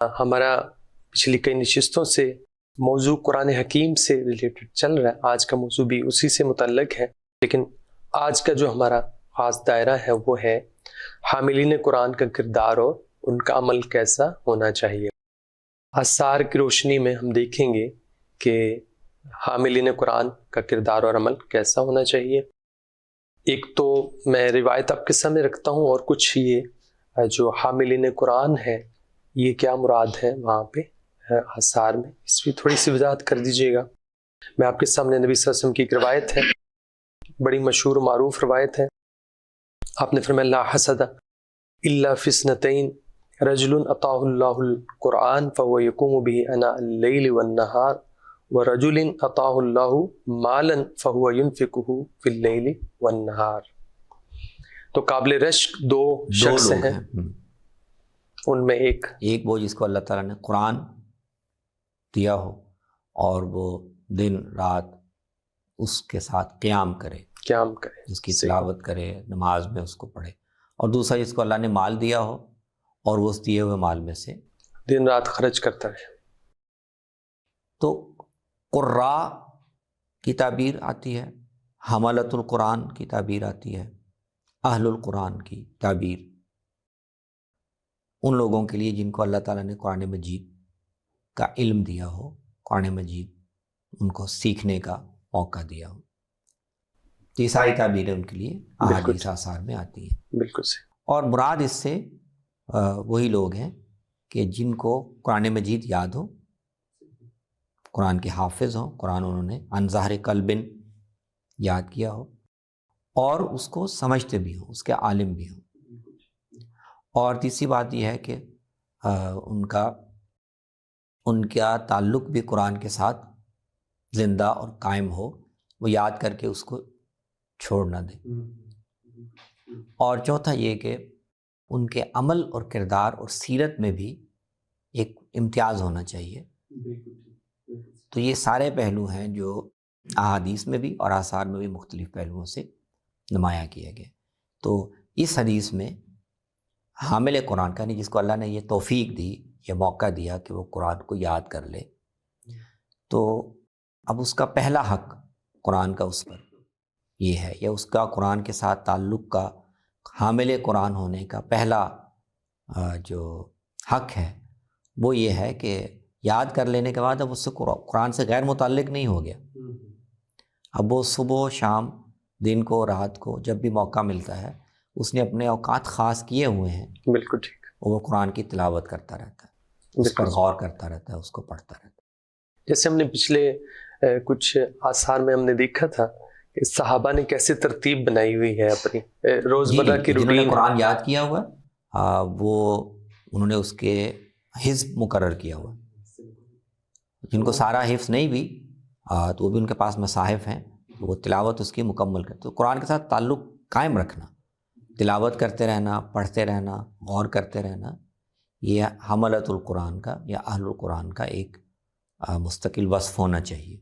ہمارا پچھلی کئی نشستوں سے موضوع قرآن حکیم سے ریلیٹڈ چل رہا ہے. آج کا موضوع بھی اسی سے متعلق ہے، لیکن آج کا جو ہمارا خاص دائرہ ہے وہ ہے حاملین قرآن کا کردار اور ان کا عمل کیسا ہونا چاہیے. آثار کی روشنی میں ہم دیکھیں گے کہ حاملین قرآن کا کردار اور عمل کیسا ہونا چاہیے. ایک تو میں روایت آپ کے سامنے رکھتا ہوں، اور کچھ یہ جو حاملین قرآن ہے یہ کیا مراد ہے وہاں پہ آثار میں، اس کی تھوڑی سی وضاحت کر دیجیے گا. میں آپ کے سامنے نبی صلی اللہ علیہ وسلم کی ایک روایت ہے، بڑی مشہور و معروف روایت ہے. آپ نے فرمایا لا حسد الا فی اثنتین رجل اعطاه اللہ القرآن فهو یقوم به اناء اللیل والنہار ورجل اعطاه اللہ مالا فهو ينفقه فی اللیل والنہار. تو قابل رشک دو شخص ہیں، ان میں ایک وہ جس کو اللہ تعالیٰ نے قرآن دیا ہو اور وہ دن رات اس کے ساتھ قیام کرے، اس کی تلاوت کرے، نماز میں اس کو پڑھے. اور دوسرا جس کو اللہ نے مال دیا ہو اور وہ اس دیے ہوئے مال میں سے دن رات خرچ کرتا ہے. تو قراء کی تعبیر آتی ہے، حملۃ القرآن کی تعبیر آتی ہے، اہل القرآن کی تعبیر ان لوگوں کے لیے جن کو اللہ تعالیٰ نے قرآن مجید کا علم دیا ہو، قرآن مجید ان کو سیکھنے کا موقع دیا ہو. یہ ساری تعبیریں ان کے لیے احادیث آثار میں آتی ہیں. بالکل صحیح. اور مراد اس سے وہی لوگ ہیں کہ جن کو قرآن مجید یاد ہو، قرآن کے حافظ ہوں، قرآن انہوں نے عن ظہر قلب یاد کیا ہو اور اس کو سمجھتے بھی ہوں، اس کے عالم بھی ہوں. اور تیسری بات یہ ہے کہ ان کا تعلق بھی قرآن کے ساتھ زندہ اور قائم ہو، وہ یاد کر کے اس کو چھوڑ نہ دیں. اور چوتھا یہ کہ ان کے عمل اور کردار اور سیرت میں بھی ایک امتیاز ہونا چاہیے. تو یہ سارے پہلو ہیں جو احادیث میں بھی اور آثار میں بھی مختلف پہلوؤں سے نمایاں کیا گیا. تو اس حدیث میں حامل قرآن کا، نہیں جس کو اللہ نے یہ توفیق دی، یہ موقع دیا کہ وہ قرآن کو یاد کر لے، تو اب اس کا پہلا حق قرآن کا اس پر یہ ہے، یا اس کا قرآن کے ساتھ تعلق کا حامل قرآن ہونے کا پہلا جو حق ہے وہ یہ ہے کہ یاد کر لینے کے بعد اب اس سے قرآن سے غیر متعلق نہیں ہو گیا. اب وہ صبح شام، دن کو رات کو، جب بھی موقع ملتا ہے اس نے اپنے اوقات خاص کیے ہوئے ہیں. بالکل ٹھیک. وہ قرآن کی تلاوت کرتا رہتا ہے، اس پر غور کرتا رہتا ہے، اس کو پڑھتا رہتا ہے. جیسے ہم نے پچھلے کچھ آثار میں ہم نے دیکھا تھا کہ صحابہ نے کیسے ترتیب بنائی ہوئی ہے اپنی روزمرہ کی روٹین. جنہوں نے قرآن یاد کیا ہوا وہ انہوں نے اس کے حفظ مقرر کیا ہوا. جن کو سارا حفظ نہیں بھی تو وہ بھی ان کے پاس مصاحف ہیں، وہ تلاوت اس کی مکمل کرتے. تو قرآن کے ساتھ تعلق قائم رکھنا، تلاوت کرتے رہنا، پڑھتے رہنا، غور کرتے رہنا، یہ حملۃ القرآن کا یا اہل القرآن کا ایک مستقل وصف ہونا چاہیے.